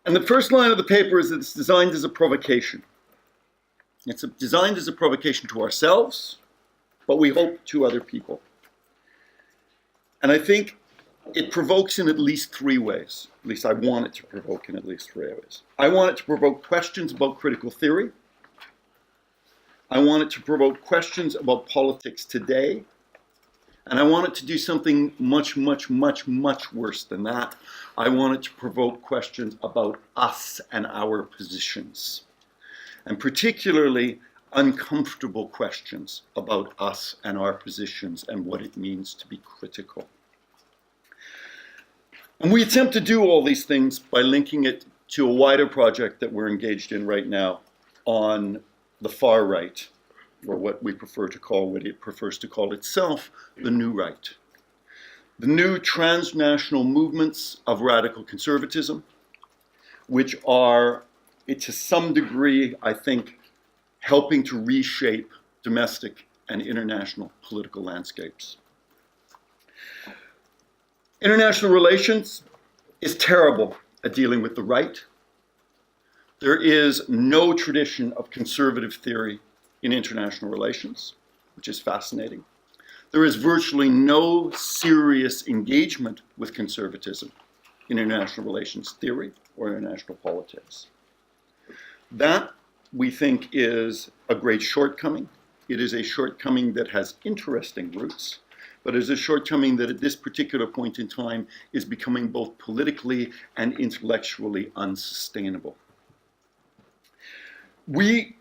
And the first line of the paper is that it's designed as a provocation. It's designed as a provocation to ourselves, but we hope to other people. And I think it provokes in at least three ways. At least I want it to provoke in at least three ways. I want it to provoke questions about critical theory. I want it to provoke questions about politics today. And I want it to do something much, much, much, much worse than that. I want it to provoke questions about us and our positions. And particularly uncomfortable questions about us and our positions and what it means to be critical. And we attempt to do all these things by linking it to a wider project that we're engaged in right now on the far right, or what we prefer to call, what it prefers to call itself, the New Right. The new transnational movements of radical conservatism, which are, to some degree, I think, helping to reshape domestic and international political landscapes. International relations is terrible at dealing with the right. There is no tradition of conservative theory in international relations, which is fascinating. There is virtually no serious engagement with conservatism in international relations theory or international politics. That, we think, is a great shortcoming. It is a shortcoming that has interesting roots, but is a shortcoming that at this particular point in time is becoming both politically and intellectually unsustainable. We,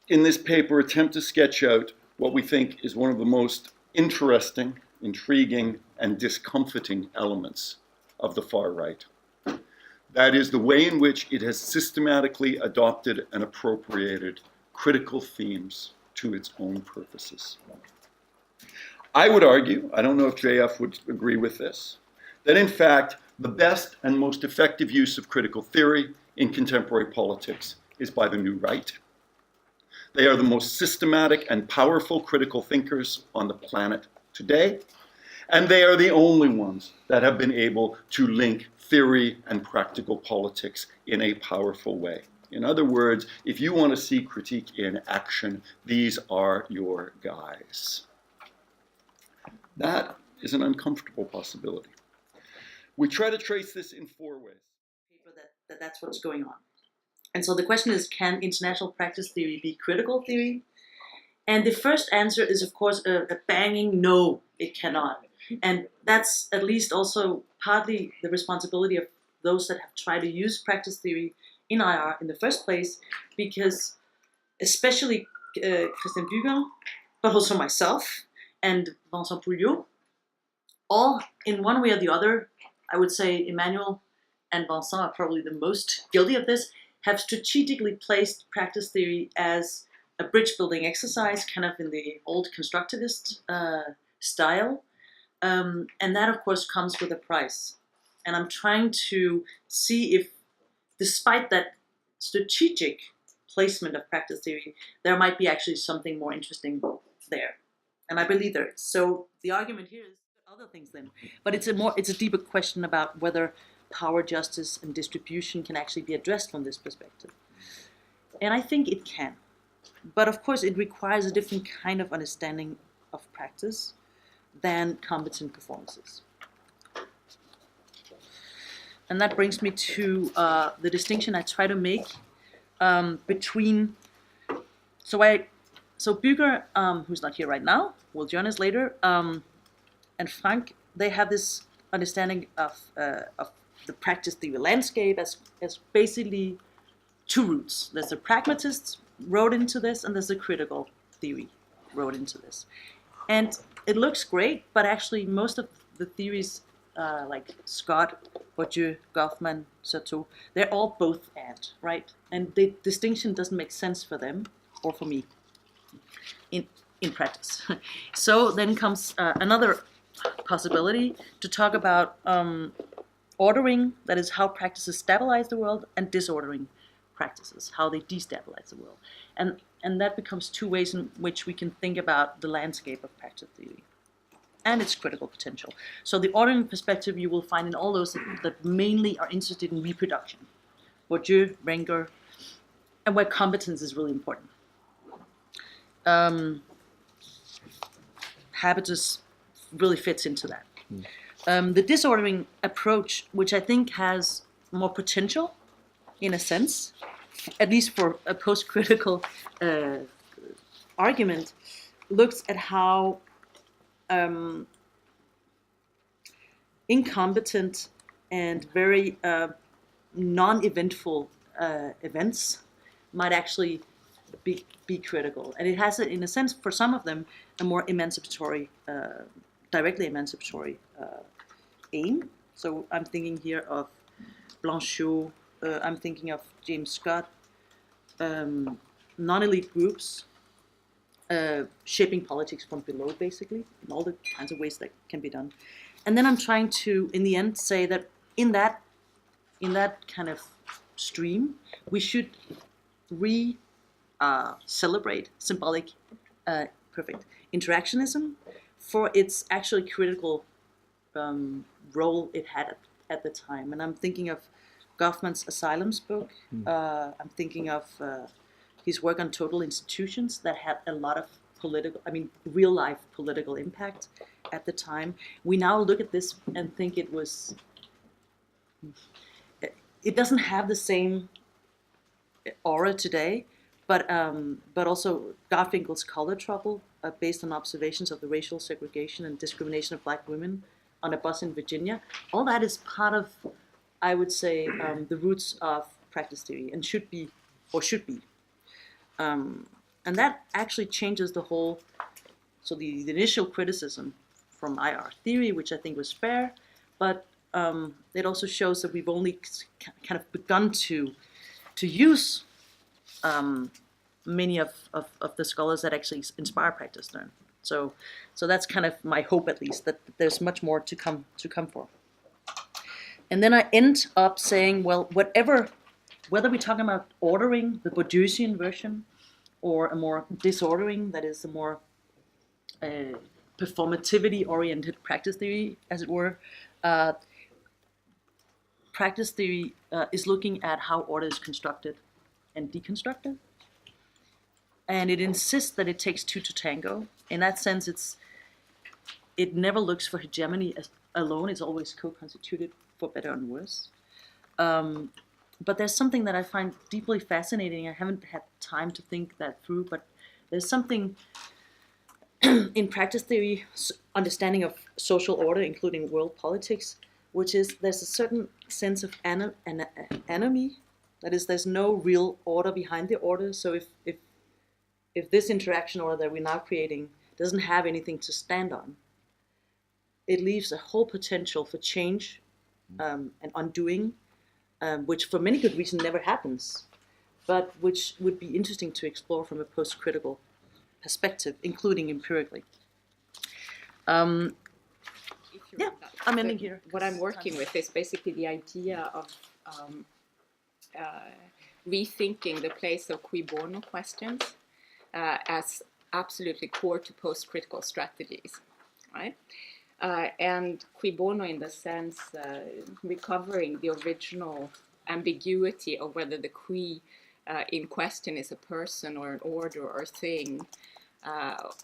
in this paper, attempt to sketch out what we think is one of the most interesting, intriguing, and discomfiting elements of the far right. That is the way in which it has systematically adopted and appropriated critical themes to its own purposes. I would argue, I don't know if JF would agree with this, that in fact, the best and most effective use of critical theory in contemporary politics is by the New Right. They are the most systematic and powerful critical thinkers on the planet today, and they are the only ones that have been able to link theory and practical politics in a powerful way. In other words, if you want to see critique in action, these are your guys. That is an uncomfortable possibility. We try to trace this in four ways. That's what's going on. And so the question is, can international practice theory be critical theory? And the first answer is, of course, a banging no, it cannot. And that's at least also partly the responsibility of those that have tried to use practice theory in IR in the first place, because especially Christian Büger, but also myself and Vincent Pouliot, all in one way or the other, I would say Emmanuel and Vincent are probably the most guilty of this, have strategically placed practice theory as a bridge building exercise, kind of in the old constructivist style. And that, of course, comes with a price. And I'm trying to see if, despite that strategic placement of practice theory, there might be actually something more interesting there. And I believe there is. So the argument here is other things then. But it's a deeper question about whether power, justice, and distribution can actually be addressed from this perspective. And I think it can. But of course, it requires a different kind of understanding of practice than competent performances. And that brings me to the distinction I try to make between. So Büger, who's not here right now, will join us later, and Frank, they have this understanding of the practice theory landscape as basically two roots. There's the pragmatists wrote into this, and there's the critical theory wrote into this. And it looks great, but actually most of the theories, like Scott, Bourdieu, Goffman, Certeau, they're all both and, right? And the distinction doesn't make sense for them, or for me, in practice. So then comes another possibility to talk about ordering, that is how practices stabilize the world, and disordering practices, how they destabilize the world. And that becomes two ways in which we can think about the landscape of practice theory and its critical potential. So the ordering perspective you will find in all those that mainly are interested in reproduction. Bourdieu, Wenger, and where competence is really important. Habitus really fits into that. The disordering approach, which I think has more potential, in a sense, at least for a post-critical argument, looks at how incompetent and very non-eventful events might actually be critical. And it has, in a sense, for some of them, a more emancipatory, directly emancipatory aim. So I'm thinking here of Blanchot, I'm thinking of James Scott, non-elite groups, shaping politics from below, basically, in all the kinds of ways that can be done. And then I'm trying to, in the end, say that in that kind of stream, we should celebrate symbolic, perfect, interactionism for its actually critical role it had at the time. And I'm thinking of Goffman's Asylums book. I'm thinking of his work on total institutions that had a lot of real life political impact at the time. We now look at this and think it doesn't have the same aura today, but also Garfinkel's Color Trouble, based on observations of the racial segregation and discrimination of black women on a bus in Virginia. All that is part of, I would say, the roots of practice theory, and should be. And that actually changes the whole, so the initial criticism from IR theory, which I think was fair, but it also shows that we've only kind of begun to use many of the scholars that actually inspire practice learn. So that's kind of my hope, at least, that there's much more to come for. And then I end up saying, well, whether we're talking about ordering, the Bourdieusian version, or a more disordering, that is a more performativity-oriented practice theory, as it were, practice theory is looking at how order is constructed and deconstructed. And it insists that it takes two to tango. In that sense, it never looks for hegemony alone. It's always co-constituted, for better and worse. But there's something that I find deeply fascinating. I haven't had time to think that through, but there's something in practice theory, understanding of social order, including world politics, which is there's a certain sense of anomie. That is, there's no real order behind the order. So if this interaction order that we're now creating doesn't have anything to stand on, it leaves a whole potential for change and undoing, which for many good reasons never happens, but which would be interesting to explore from a post-critical perspective, including empirically. Yeah, I'm ending here. What I'm working with is basically the idea of rethinking the place of cui bono questions as absolutely core to post-critical strategies, right? And cui bono, in the sense, recovering the original ambiguity of whether the qui in question is a person or an order or thing,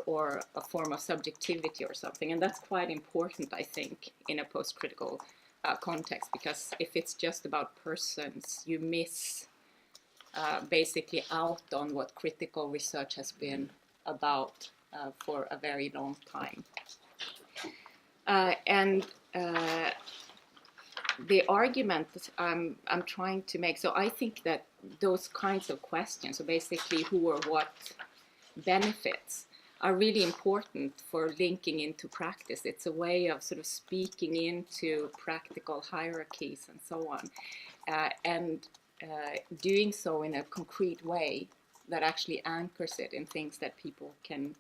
or a form of subjectivity or something. And that's quite important, I think, in a post-critical context, because if it's just about persons, you miss basically out on what critical research has been about for a very long time. And the argument that I'm trying to make, so I think that those kinds of questions, so basically who or what benefits, are really important for linking into practice. It's a way of sort of speaking into practical hierarchies and so on, and doing so in a concrete way that actually anchors it in things that people can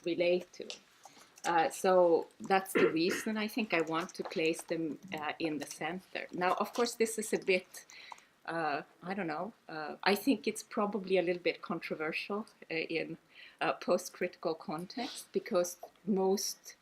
relate to. So that's the reason I think I want to place them in the center. Now, of course, this is a bit, I don't know, I think it's probably a little bit controversial in post-critical context, because most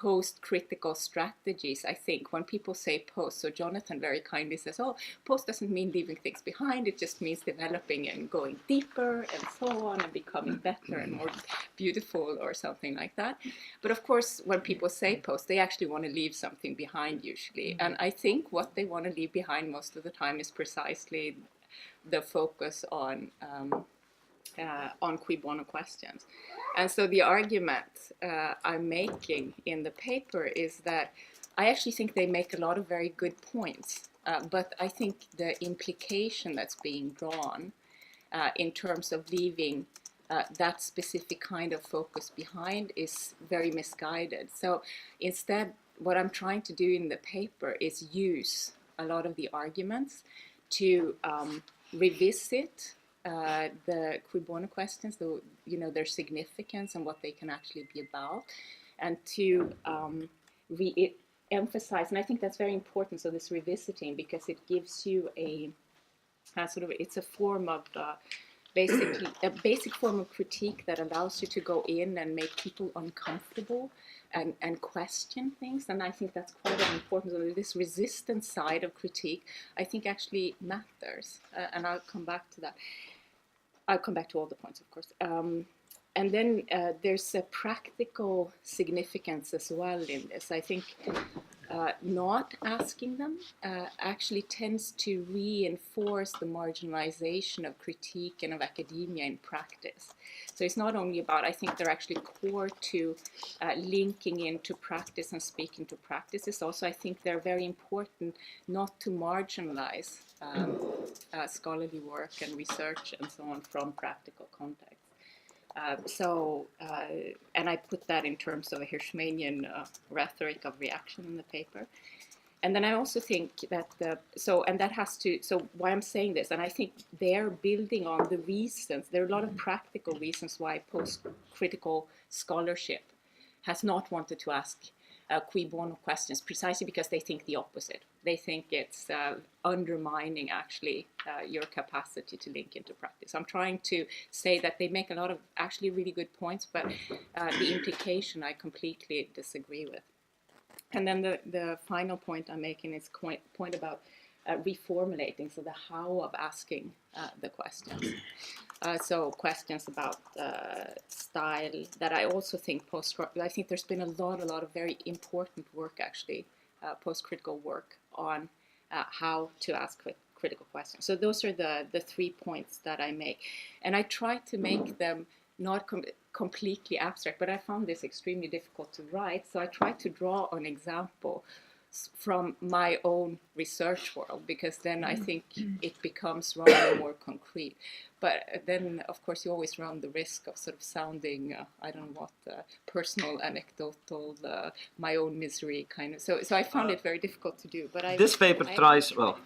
post-critical strategies. I think when people say post, so Jonathan very kindly says, oh, post doesn't mean leaving things behind, it just means developing and going deeper and so on and becoming better and more beautiful or something like that. But of course, when people say post, they actually want to leave something behind usually. And I think what they want to leave behind most of the time is precisely the focus on cui bono questions. And so the argument I'm making in the paper is that I actually think they make a lot of very good points, but I think the implication that's being drawn in terms of leaving that specific kind of focus behind is very misguided. So instead, what I'm trying to do in the paper is use a lot of the arguments to revisit the cui bono questions, their significance and what they can actually be about, and to emphasize, and I think that's very important, so this revisiting, because it gives you it's a form of basically a basic form of critique that allows you to go in and make people uncomfortable and question things, and I think that's quite important. So this resistance side of critique, I think, actually matters, and I'll come back to that. I'll come back to all the points, of course. And then there's a practical significance as well in this. I think not asking them actually tends to reinforce the marginalization of critique and of academia in practice. So it's not only about, I think they're actually core to linking into practice and speaking to practice. It's also, I think they're very important not to marginalize scholarly work and research and so on from practical context. And I put that in terms of a Hirschmanian rhetoric of reaction in the paper. And then I also think that why I'm saying this, and I think they're building on the reasons, there are a lot of practical reasons why post-critical scholarship has not wanted to ask cui bono questions, precisely because they think the opposite. They think it's undermining actually your capacity to link into practice. I'm trying to say that they make a lot of actually really good points, but the implication I completely disagree with. And then the final point I'm making is point about reformulating, so the how of asking the questions. So questions about style that I also think I think there's been a lot of very important work actually, post-critical work on how to ask critical questions. So those are the 3 points that I make. And I try to make them not completely abstract, but I found this extremely difficult to write. So I tried to draw an example from my own research world, because then I think it becomes rather more concrete. But then, of course, you always run the risk of sort of sounding, I don't know what, personal, anecdotal, my own misery kind of. So I found it very difficult to do. But this paper tries, well,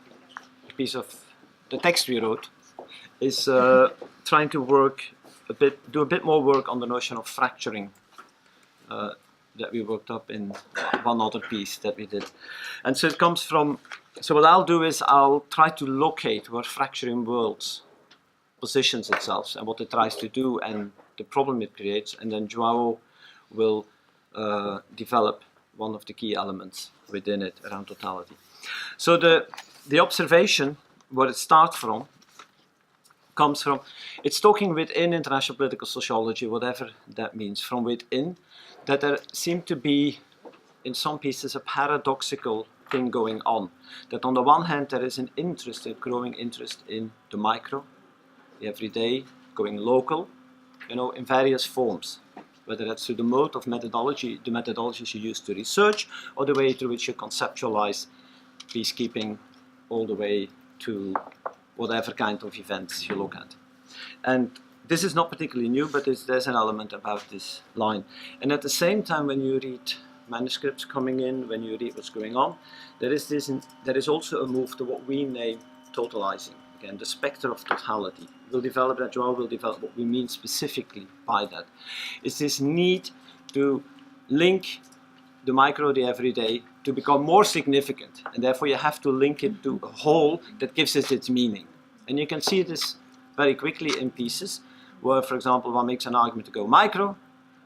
a piece of the text we wrote is trying to do a bit more work on the notion of fracturing that we worked up in one other piece that we did. And so it comes from, so what I'll do is I'll try to locate where fracturing worlds positions itself and what it tries to do and the problem it creates, and then João will develop one of the key elements within it around totality. So the observation, where it starts from, comes from, it's talking within international political sociology, whatever that means, from within, that there seemed to be, in some pieces, a paradoxical thing going on. That on the one hand, there is an interest, a growing interest in the micro, the everyday, going local, in various forms. Whether that's through the mode of methodology, the methodologies you use to research, or the way through which you conceptualize peacekeeping, all the way to whatever kind of events you look at. And this is not particularly new, but there's an element about this line. And at the same time, when you read manuscripts coming in, when you read what's going on, there is also a move to what we name totalizing. Again, the specter of totality. We'll develop that, João will develop what we mean specifically by that. It's this need to link the micro, the everyday, to become more significant. And therefore you have to link it to a whole that gives it its meaning. And you can see this very quickly in pieces, where, for example, one makes an argument to go micro,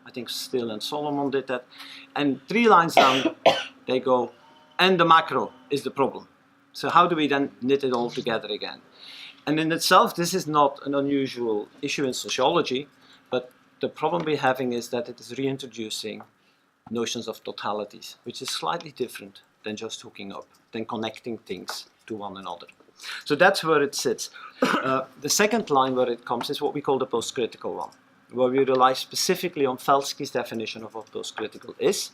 I think Still and Solomon did that. And 3 lines down, they go, and the macro is the problem. So how do we then knit it all together again? And in itself, this is not an unusual issue in sociology, but the problem we're having is that it is reintroducing notions of totalities, which is slightly different than just hooking up, than connecting things to one another. So that's where it sits. The second line where it comes is what we call the post-critical one, where we rely specifically on Felsky's definition of what post-critical is,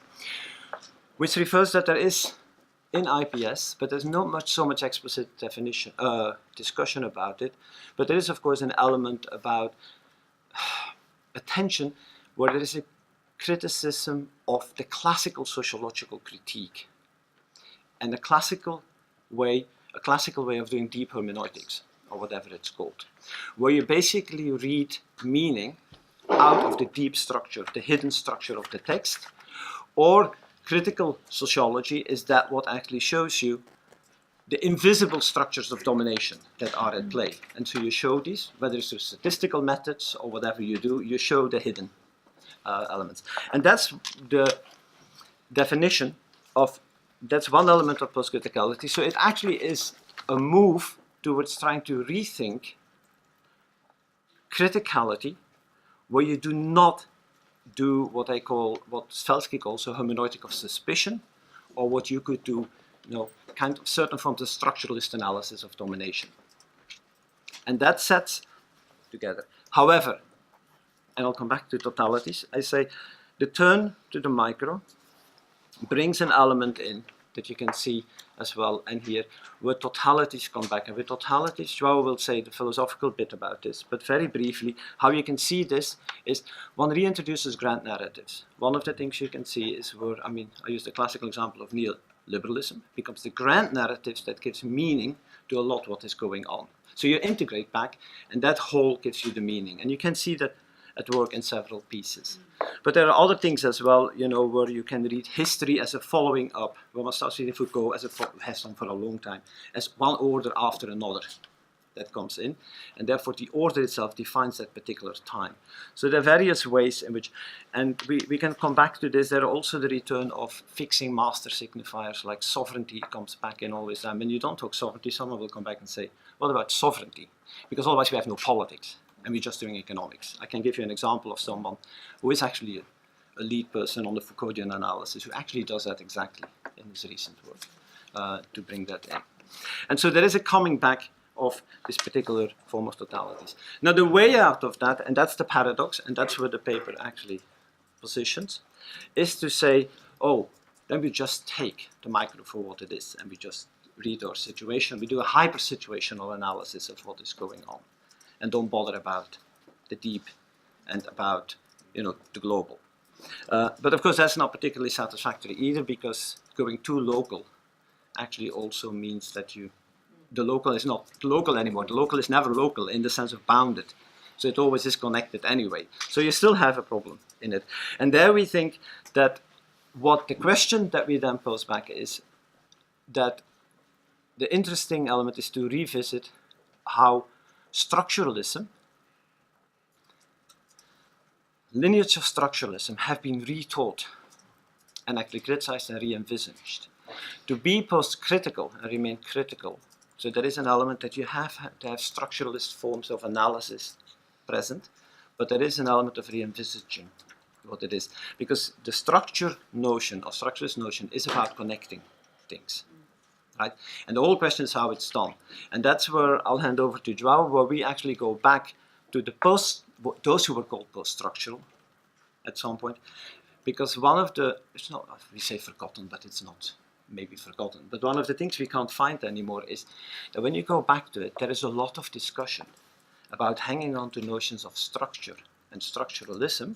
which refers that there is in IPS, but there's not so much explicit definition, discussion about it, but there is of course an element about attention where there is a criticism of the classical sociological critique and a classical way of doing deep hermeneutics, or whatever it's called, where you basically read meaning out of the deep structure, the hidden structure of the text, or critical sociology is that what actually shows you the invisible structures of domination that are at play. And so you show these, whether it's through statistical methods or whatever you do, you show the hidden elements. And that's the definition of, that's one element of post-criticality. So it actually is a move towards trying to rethink criticality, where you do not do what Felsky calls a hermeneutic of suspicion, or what you could do, kind of certain forms of structuralist analysis of domination. And that sets together. However, and I'll come back to totalities, I say the turn to the micro brings an element in that you can see as well, and here, where totalities come back. And with totalities, João will say the philosophical bit about this, but very briefly, how you can see this is one reintroduces grand narratives. One of the things you can see is where, I use the classical example of neoliberalism, becomes the grand narratives that gives meaning to a lot what is going on. So you integrate back, and that whole gives you the meaning. And you can see that at work in several pieces. But there are other things as well, where you can read history as a following up. We must start reading Foucault, as has done for a long time, as one order after another that comes in. And therefore the order itself defines that particular time. So there are various ways in which, and we can come back to this, there are also the return of fixing master signifiers, like sovereignty comes back in always time. When you don't talk sovereignty, someone will come back and say, what about sovereignty? Because otherwise we have no politics. And we're just doing economics. I can give you an example of someone who is actually a lead person on the Foucauldian analysis, who actually does that exactly in his recent work, to bring that in. And so there is a coming back of this particular form of totalities. Now the way out of that, and that's the paradox, and that's where the paper actually positions, is to say, oh, then we just take the micro for what it is, and we just read our situation. We do a hyper-situational analysis of what is going on, and don't bother about the deep and about the global. But of course that's not particularly satisfactory either, because going too local actually also means that the local is not local anymore. The local is never local in the sense of bounded. So it always is connected anyway. So you still have a problem in it. And there we think that what the question that we then pose back is that the interesting element is to revisit how structuralism, lineage of structuralism have been retaught and actually criticized and re-envisaged to be post-critical and remain critical. So there is an element that you have to have structuralist forms of analysis present, but there is an element of re-envisaging what it is, because the structure notion or structuralist notion is about connecting things. Right? And the whole question is how it's done. And that's where I'll hand over to João, where we actually go back to those who were called post-structural at some point, because one of the, it's not, we say forgotten, but it's not maybe forgotten, but one of the things we can't find anymore is that when you go back to it, there is a lot of discussion about hanging on to notions of structure and structuralism,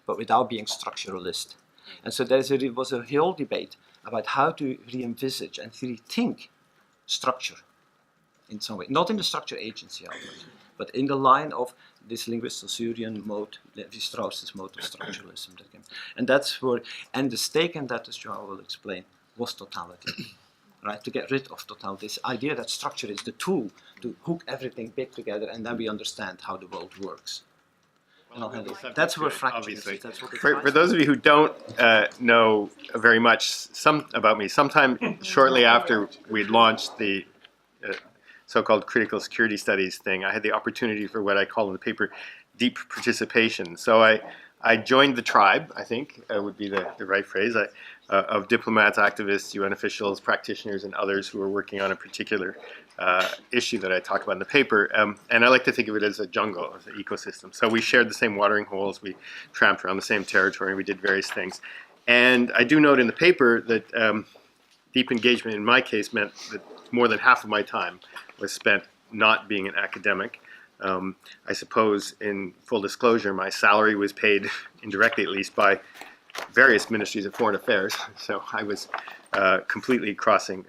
but without being structuralist. And so there was a whole debate about how to re-envisage and rethink structure in some way. Not in the structure agency element, but in the line of this linguist Saussurean mode, Levi-Strauss's mode of structuralism. And that's where, and the stake in that, as João will explain, was totality. Right? To get rid of totality, this idea that structure is the tool to hook everything big together, and then we understand how the world works. and I'll handle it. That's where fracture Obviously. is. That's what the For those of you who don't know very much about me, sometime shortly after we'd launched the so-called critical security studies thing, I had the opportunity for what I call in the paper deep participation. So I joined the tribe, I think would be the right phrase, of diplomats, activists, UN officials, practitioners, and others who were working on a particular issue that I talk about in the paper. And I like to think of it as a jungle, as an ecosystem. So we shared the same watering holes, we tramped around the same territory, we did various things. And I do note in the paper that deep engagement in my case meant that more than half of my time was spent not being an academic. I suppose, in full disclosure, my salary was paid, indirectly at least, by various ministries of foreign affairs. So I was completely crossing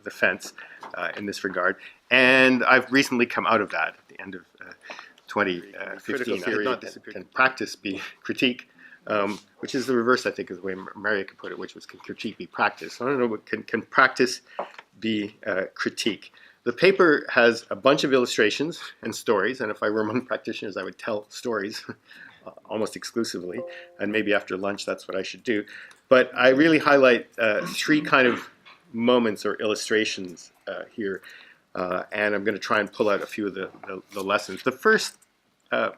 the fence in this regard. And I've recently come out of that at the end of 2015. Theory can practice be critique, which is the reverse, I think, is the way Maria could put it, which was can critique be practice. I don't know, but can practice be critique? The paper has a bunch of illustrations and stories, and if I were among practitioners, I would tell stories almost exclusively, and maybe after lunch that's what I should do. But I really highlight three kind of moments or illustrations here, and I'm going to try and pull out a few of the lessons. The first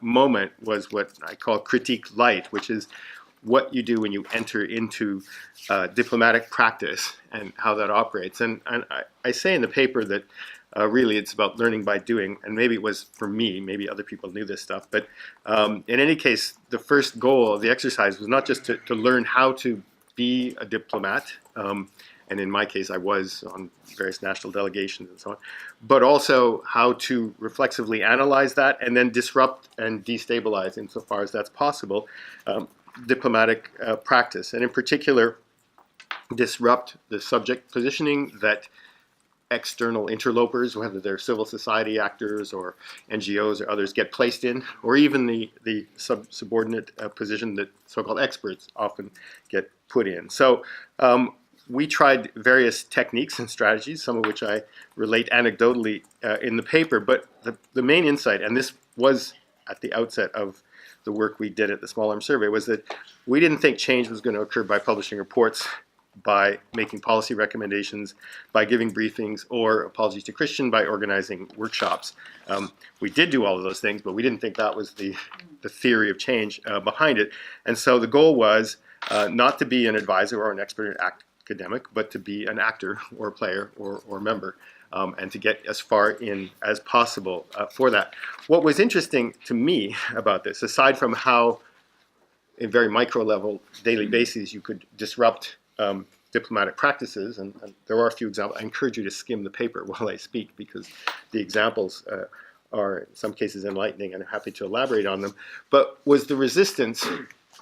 moment was what I call critique light, which is what you do when you enter into diplomatic practice and how that operates. And I say in the paper that really it's about learning by doing, and maybe it was for me, maybe other people knew this stuff, but in any case, the first goal of the exercise was not just to learn how to be a diplomat, and in my case I was on various national delegations and so on, but also how to reflexively analyze that and then disrupt and destabilize insofar as that's possible diplomatic practice, and in particular disrupt the subject positioning that external interlopers, whether they're civil society actors or NGOs or others, get placed in, or even the subordinate position that so-called experts often get put in. So we tried various techniques and strategies, some of which I relate anecdotally in the paper, but the main insight, and this was at the outset of the work we did at the Small Arms Survey, was that we didn't think change was going to occur by publishing reports, by making policy recommendations, by giving briefings, or, apologies to Christian, by organizing workshops. We did do all of those things, but we didn't think that was the theory of change behind it. And so the goal was not to be an advisor or an expert academic, but to be an actor or a player or member, and to get as far in as possible for that. What was interesting to me about this, aside from how, in very micro level, daily basis, you could disrupt diplomatic practices, and there are a few examples. I encourage you to skim the paper while I speak, because the examples are in some cases enlightening, and I'm happy to elaborate on them, but was the resistance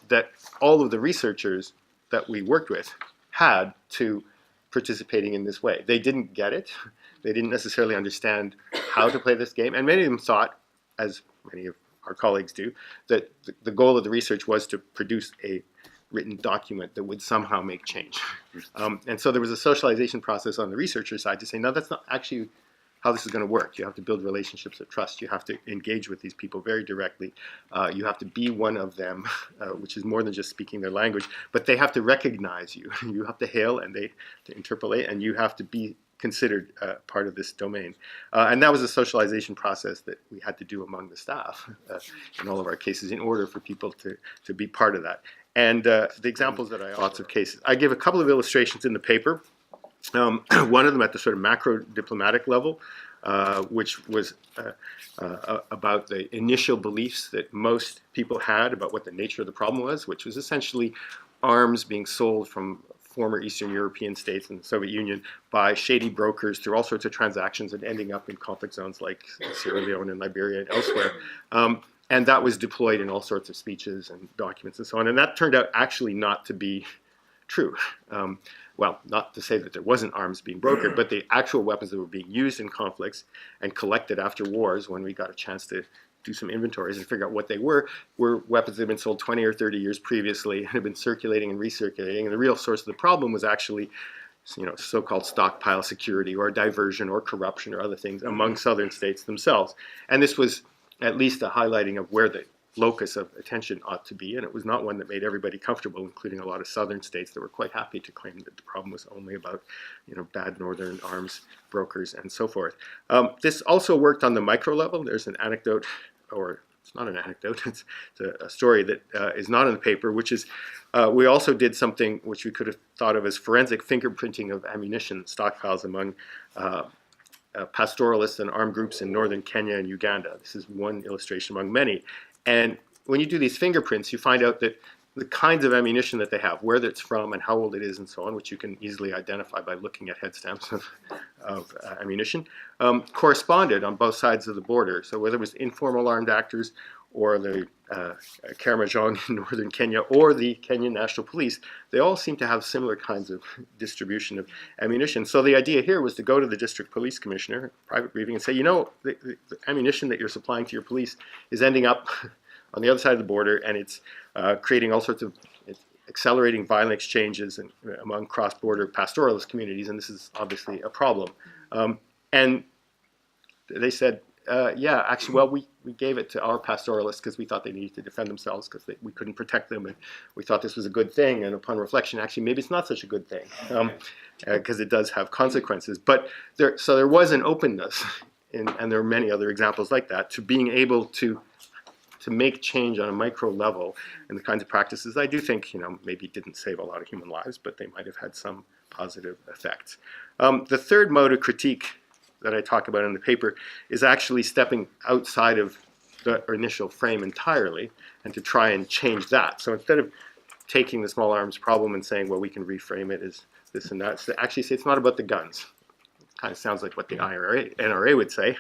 that all of the researchers that we worked with had to participating in this way. They didn't get it. They didn't necessarily understand how to play this game, and many of them thought, as many of our colleagues do, that the goal of the research was to produce a written document that would somehow make change. And so there was a socialization process on the researcher side to say, no, that's not actually how this is going to work. You have to build relationships of trust. You have to engage with these people very directly. You have to be one of them, which is more than just speaking their language, but they have to recognize you. You have to hail and they to interpolate, and you have to be considered part of this domain. And that was a socialization process that we had to do among the staff in all of our cases in order for people to be part of that. And the examples that I lots of cases. I give a couple of illustrations in the paper. One of them at the sort of macro diplomatic level, which was about the initial beliefs that most people had about what the nature of the problem was, which was essentially arms being sold from former Eastern European states and the Soviet Union by shady brokers through all sorts of transactions and ending up in conflict zones like Sierra Leone and Liberia and elsewhere. And that was deployed in all sorts of speeches and documents and so on. And that turned out actually not to be true. Well, not to say that there wasn't arms being brokered, but the actual weapons that were being used in conflicts and collected after wars, when we got a chance to do some inventories and figure out what they were weapons that had been sold 20 or 30 years previously and had been circulating and recirculating. And the real source of the problem was actually, so-called stockpile security or diversion or corruption or other things among southern states themselves. And this was at least a highlighting of where the locus of attention ought to be, and it was not one that made everybody comfortable, including a lot of southern states that were quite happy to claim that the problem was only about, bad northern arms brokers and so forth. This also worked on the micro level. There's an anecdote, or it's not an anecdote, it's a story that is not in the paper, which is we also did something which we could have thought of as forensic fingerprinting of ammunition stockpiles among pastoralists and armed groups in northern Kenya and Uganda. This is one illustration among many. And when you do these fingerprints, you find out that the kinds of ammunition that they have, where it's from and how old it is and so on, which you can easily identify by looking at head stamps of ammunition, corresponded on both sides of the border. So whether it was informal armed actors or the Karamojong in northern Kenya or the Kenyan National Police, they all seem to have similar kinds of distribution of ammunition. So the idea here was to go to the district police commissioner, private briefing, and say, the ammunition that you're supplying to your police is ending up on the other side of the border, and it's creating all sorts of accelerating violent exchanges among cross-border pastoralist communities, and this is obviously a problem. And they said, actually, well, we gave it to our pastoralists because we thought they needed to defend themselves because we couldn't protect them, and we thought this was a good thing, and upon reflection, actually, maybe it's not such a good thing because it does have consequences. But there was an openness, and there are many other examples like that, to being able to make change on a micro level in the kinds of practices. I do think, maybe didn't save a lot of human lives, but they might have had some positive effects. The third mode of critique that I talk about in the paper is actually stepping outside of the initial frame entirely and to try and change that. So instead of taking the small arms problem and saying, well, we can reframe it as this and that, to actually say it's not about the guns. Kind of sounds like what the NRA would say,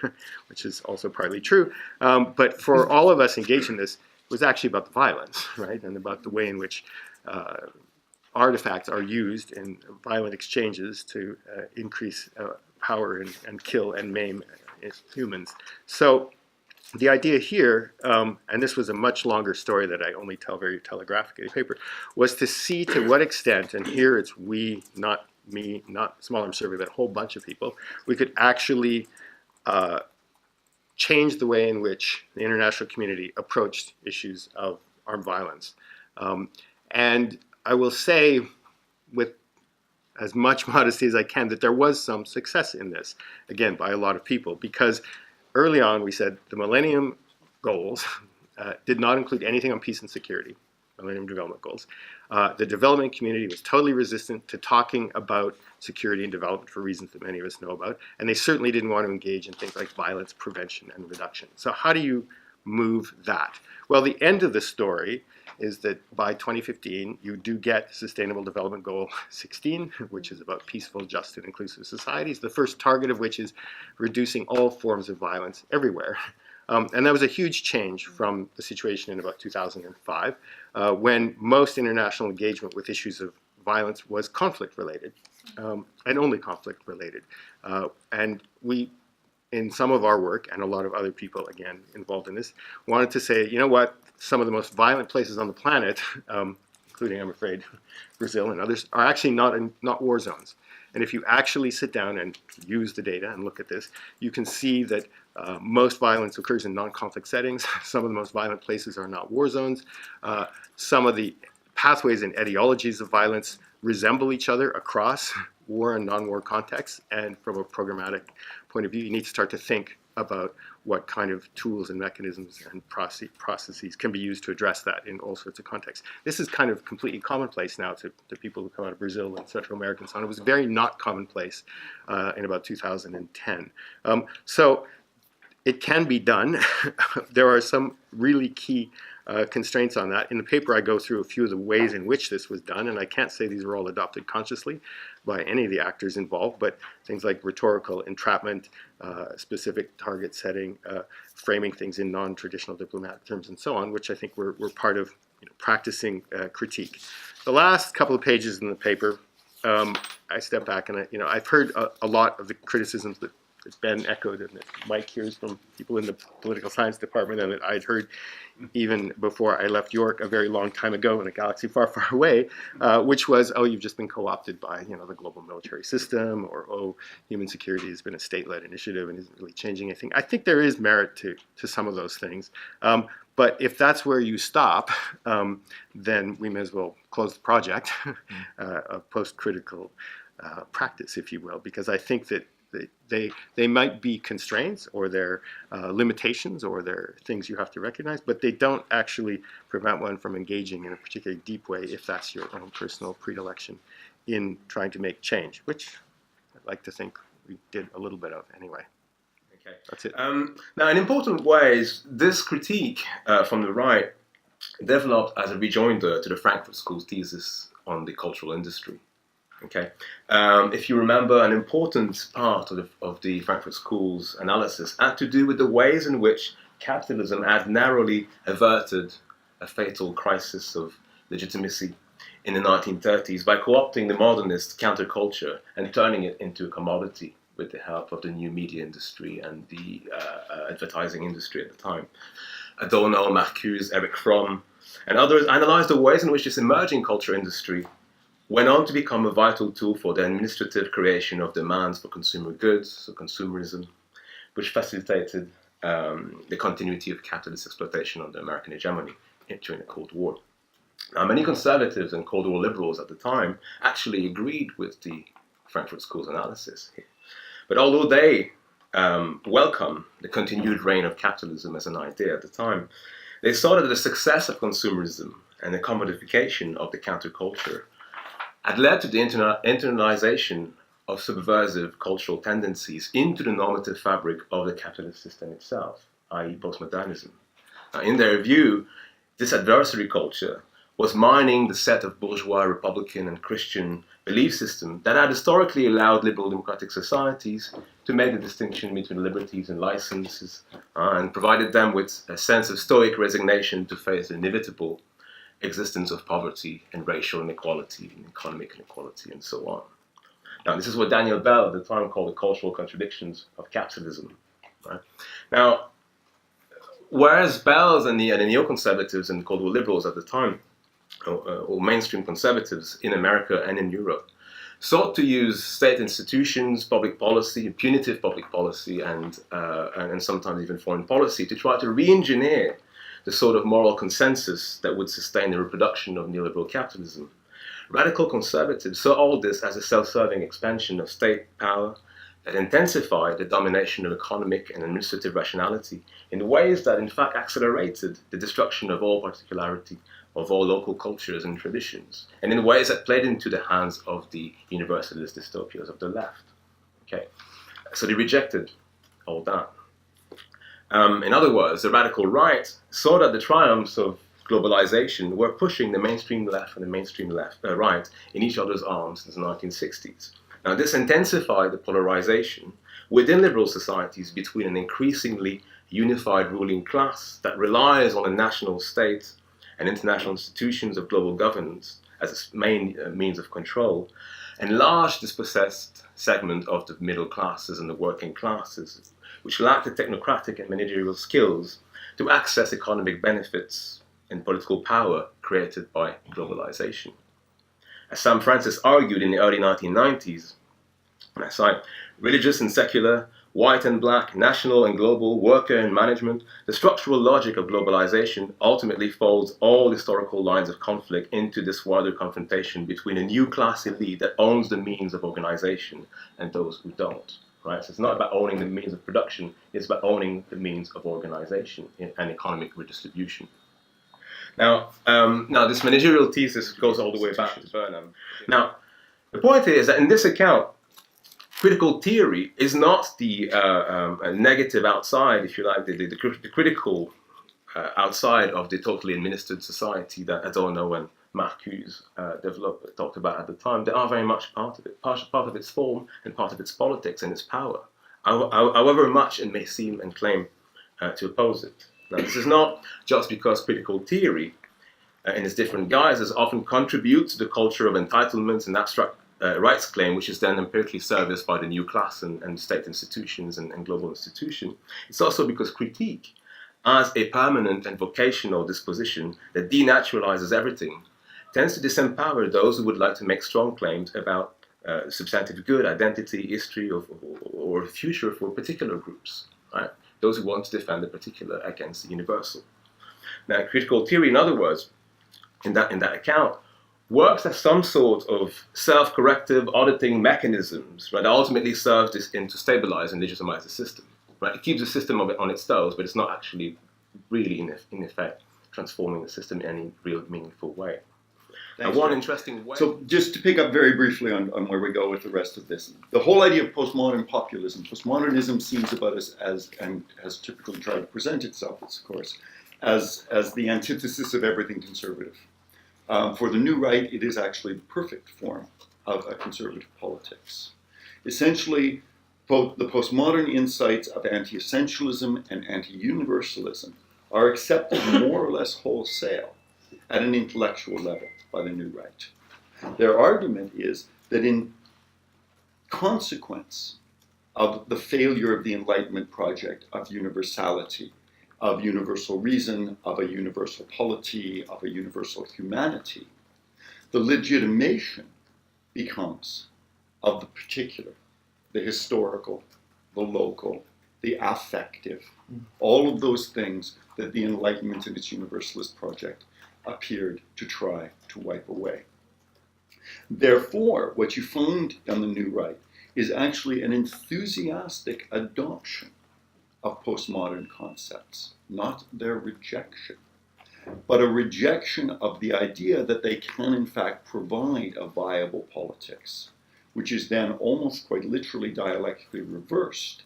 which is also partly true. But for all of us engaged in this, it was actually about the violence, right? And about the way in which artifacts are used in violent exchanges to increase power and kill and maim humans. So the idea here, and this was a much longer story that I only tell very telegraphically in the paper, was to see to what extent, and here it's we, not me, not small arms survey, but a whole bunch of people, we could actually change the way in which the international community approached issues of armed violence. And I will say with as much modesty as I can that there was some success in this, again, by a lot of people, because early on we said the Millennium Goals did not include anything on peace and security, Millennium Development Goals. The development community was totally resistant to talking about security and development for reasons that many of us know about, and they certainly didn't want to engage in things like violence prevention and reduction. So how do you move that? Well, the end of the story is that by 2015, you do get Sustainable Development Goal 16, which is about peaceful, just, and inclusive societies, the first target of which is reducing all forms of violence everywhere. And that was a huge change from the situation in about 2005, when most international engagement with issues of violence was conflict-related, and only conflict-related. And we, in some of our work, and a lot of other people, again, involved in this, wanted to say, you know what, some of the most violent places on the planet, including, I'm afraid, Brazil and others, are actually not war zones. And if you actually sit down and use the data and look at this, you can see that most violence occurs in non-conflict settings. Some of the most violent places are not war zones. Some of the pathways and etiologies of violence resemble each other across war and non-war contexts. And from a programmatic point of view, you need to start to think about what kind of tools and mechanisms and processes can be used to address that in all sorts of contexts. This is kind of completely commonplace now to people who come out of Brazil and Central America and so on. It was very not commonplace in about 2010. So it can be done. There are some really key constraints on that. In the paper, I go through a few of the ways in which this was done, and I can't say these were all adopted consciously by any of the actors involved, but things like rhetorical entrapment, specific target setting, framing things in non-traditional diplomatic terms, and so on, which I think were part of practicing critique. The last couple of pages in the paper, I step back and I've heard a lot of the criticisms that Ben echoed and that Mike hears from people in the political science department, and that I'd heard even before I left York a very long time ago in a galaxy far, far away, which was, oh, you've just been co-opted by the global military system, or oh, human security has been a state-led initiative and isn't really changing anything. I think there is merit to some of those things, But if that's where you stop, then we may as well close the project of post-critical practice, if you will, because I think that they might be constraints or they're limitations or they're things you have to recognize, but they don't actually prevent one from engaging in a particularly deep way if that's your own personal predilection in trying to make change, which I'd like to think we did a little bit of anyway. Okay. That's it. Now, in important ways, this critique from the right developed as a rejoinder to the Frankfurt School's thesis on the cultural industry. Okay, if you remember, an important part of the Frankfurt School's analysis had to do with the ways in which capitalism had narrowly averted a fatal crisis of legitimacy in the 1930s by co-opting the modernist counterculture and turning it into a commodity with the help of the new media industry and the advertising industry at the time. Adorno, Marcuse, Erich Fromm, and others analyzed the ways in which this emerging culture industry went on to become a vital tool for the administrative creation of demands for consumer goods, so consumerism, which facilitated the continuity of capitalist exploitation under American hegemony during the Cold War. Now, many conservatives and Cold War liberals at the time actually agreed with the Frankfurt School's analysis here. But although they welcomed the continued reign of capitalism as an idea at the time, they saw that the success of consumerism and the commodification of the counterculture had led to the internalization of subversive cultural tendencies into the normative fabric of the capitalist system itself, i.e. postmodernism. Now, in their view, this adversary culture was mining the set of bourgeois, Republican, and Christian belief systems that had historically allowed liberal democratic societies to make the distinction between liberties and licenses, and provided them with a sense of stoic resignation to face the inevitable existence of poverty and racial inequality and economic inequality and so on. Now, this is what Daniel Bell at the time called the cultural contradictions of capitalism. Right? Now, whereas Bell's and the neoconservatives and Cold War liberals at the time, or mainstream conservatives in America and in Europe, sought to use state institutions, public policy, punitive public policy, and sometimes even foreign policy to try to re-engineer the sort of moral consensus that would sustain the reproduction of neoliberal capitalism. Radical conservatives saw all this as a self-serving expansion of state power that intensified the domination of economic and administrative rationality in ways that in fact accelerated the destruction of all particularity, of all local cultures and traditions, and in ways that played into the hands of the universalist dystopias of the left. Okay, so they rejected all that. In other words, the radical right saw that the triumphs of globalization were pushing the mainstream left and the mainstream right in each other's arms since the 1960s. Now, this intensified the polarization within liberal societies between an increasingly unified ruling class that relies on the national state and international institutions of global governance as its main means of control, and large dispossessed segment of the middle classes and the working classes, which lacked the technocratic and managerial skills to access economic benefits and political power created by globalization. As Sam Francis argued in the early 1990s, and I cite, religious and secular, white and black, national and global, worker and management, the structural logic of globalization ultimately folds all historical lines of conflict into this wider confrontation between a new class elite that owns the means of organization and those who don't. Right? So it's not about owning the means of production, it's about owning the means of organization and economic redistribution. Now, this managerial thesis goes all the way back to Burnham. Now, the point is that in this account, critical theory is not the negative outside, if you like, the critical outside of the totally administered society that Adorno and Marcuse talked about at the time. They are very much part of it, part of its form and part of its politics and its power, however much it may seem and claim to oppose it. Now, this is not just because critical theory, in its different guises, often contributes to the culture of entitlements and abstract rights claim, which is then empirically serviced by the new class and state institutions and global institutions. It's also because critique, as a permanent and vocational disposition that denaturalizes everything, tends to disempower those who would like to make strong claims about substantive good, identity, history, or future for particular groups, right? Those who want to defend the particular against the universal. Now, critical theory, in other words, in that account, works as some sort of self-corrective auditing mechanisms, right, that ultimately serves to stabilize and legitimize the system. Right? It keeps the system on its toes, but it's not actually really, in effect, transforming the system in any real meaningful way. Thanks, One Jeff. interesting way. So just to pick up very briefly on where we go with the rest of this, the whole idea of postmodern populism, postmodernism seems about as and has typically tried to present itself, of course, as the antithesis of everything conservative. For the new right, it is actually the perfect form of a conservative politics. Essentially, both the postmodern insights of anti-essentialism and anti-universalism are accepted more or less wholesale at an intellectual level by the new right. Their argument is that in consequence of the failure of the Enlightenment project of universality, of universal reason, of a universal polity, of a universal humanity, the legitimation becomes of the particular, the historical, the local, the affective, all of those things that the Enlightenment and its universalist project appeared to try to wipe away. Therefore, what you find on the new right is actually an enthusiastic adoption of postmodern concepts, not their rejection, but a rejection of the idea that they can in fact provide a viable politics, which is then almost quite literally dialectically reversed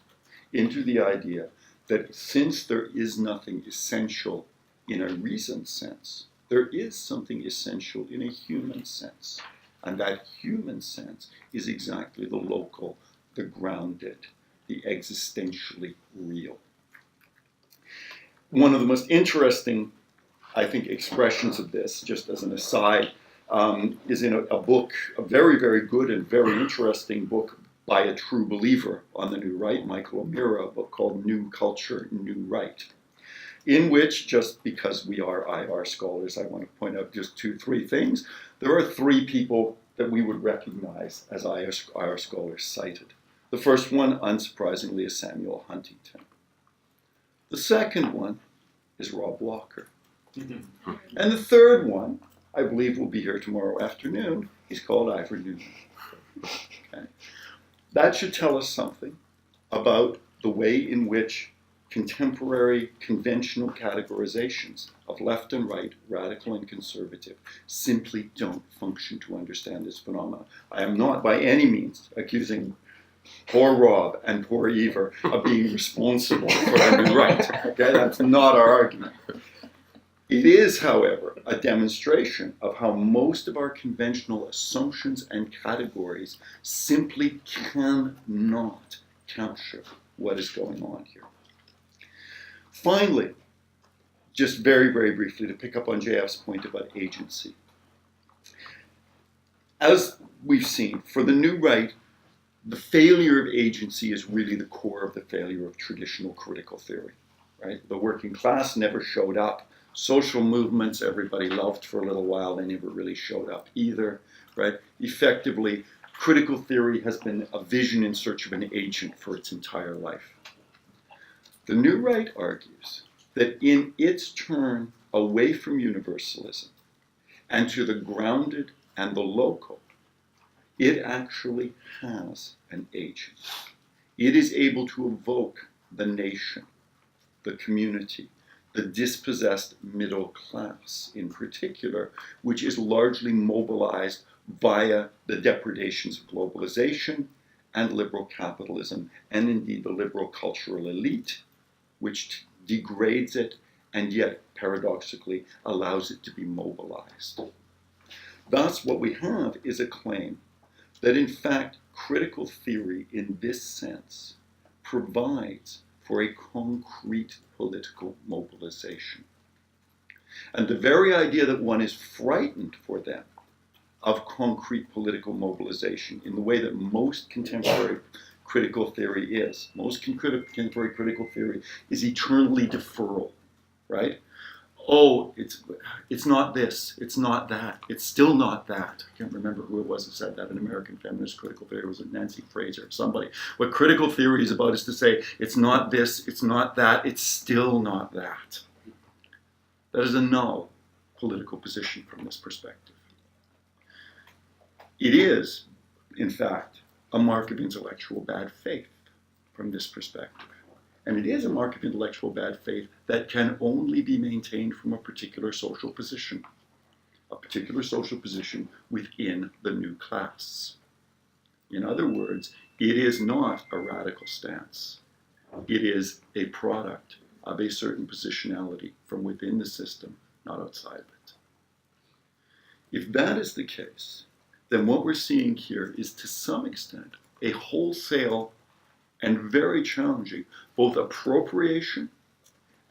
into the idea that since there is nothing essential in a reasoned sense, there is something essential in a human sense. And that human sense is exactly the local, the grounded, the existentially real. One of the most interesting, I think, expressions of this, just as an aside, is in a book, a very, very good and very interesting book by a true believer on the New Right, Michael O'Meara, a book called New Culture, New Right, in which, just because we are IR scholars, I want to point out just 2-3 things. There are 3 people that we would recognize as IR scholars cited. The first one, unsurprisingly, is Samuel Huntington. The second one is Rob Walker. And the third one, I believe will be here tomorrow afternoon, he's called Ivor Newman. Okay. That should tell us something about the way in which contemporary conventional categorizations of left and right, radical and conservative, simply don't function to understand this phenomenon. I am not by any means accusing poor Rob and poor Ivor of being responsible for the new right. Okay, that's not our argument. It is, however, a demonstration of how most of our conventional assumptions and categories simply cannot capture what is going on here. Finally, just very, very briefly, to pick up on JF's point about agency. As we've seen, for the new right, the failure of agency is really the core of the failure of traditional critical theory, right? The working class never showed up. Social movements, everybody loved for a little while, they never really showed up either, right? Effectively, critical theory has been a vision in search of an agent for its entire life. The new right argues that in its turn away from universalism and to the grounded and the local, it actually has an agent. It is able to evoke the nation, the community, the dispossessed middle class in particular, which is largely mobilized via the depredations of globalization and liberal capitalism, and indeed the liberal cultural elite, which degrades it and yet paradoxically allows it to be mobilized. Thus, what we have is a claim that in fact critical theory in this sense provides for a concrete political mobilization. And the very idea that one is frightened for them of concrete political mobilization in the way that most contemporary critical theory is. Most contemporary critical theory is eternally deferral, right? Oh, it's not this, it's not that, it's still not that. I can't remember who it was that said that in American feminist critical theory. Was it Nancy Fraser or somebody? What critical theory is about is to say, it's not this, it's not that, it's still not that. That is a null political position from this perspective. It is, in fact, a mark of intellectual bad faith from this perspective. And it is a mark of intellectual bad faith that can only be maintained from a particular social position within the new class. In other words, it is not a radical stance. It is a product of a certain positionality from within the system, not outside of it. If that is the case, then what we're seeing here is to some extent a wholesale and very challenging both appropriation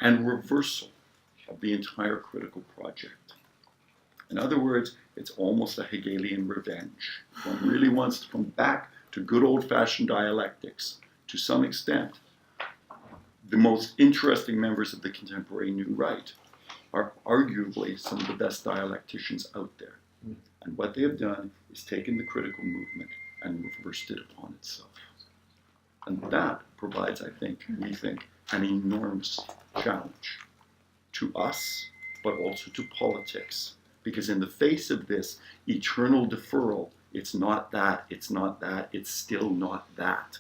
and reversal of the entire critical project. In other words, it's almost a Hegelian revenge. One really wants to come back to good old-fashioned dialectics. To some extent, the most interesting members of the contemporary New Right are arguably some of the best dialecticians out there. And what they have done is taken the critical movement and reversed it upon itself. And that provides, we think, an enormous challenge to us, but also to politics. Because in the face of this eternal deferral, it's not that, it's not that, it's still not that,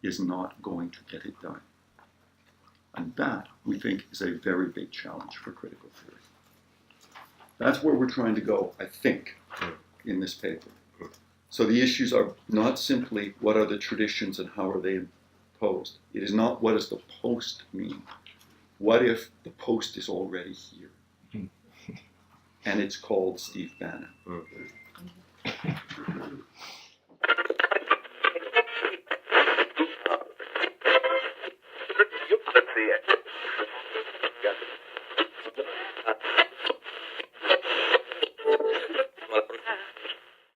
is not going to get it done. And that, we think, is a very big challenge for critical theory. That's where we're trying to go, I think, in this paper. So the issues are not simply what are the traditions and how are they imposed. It is not what does the post mean. What if the post is already here? And it's called Steve Bannon.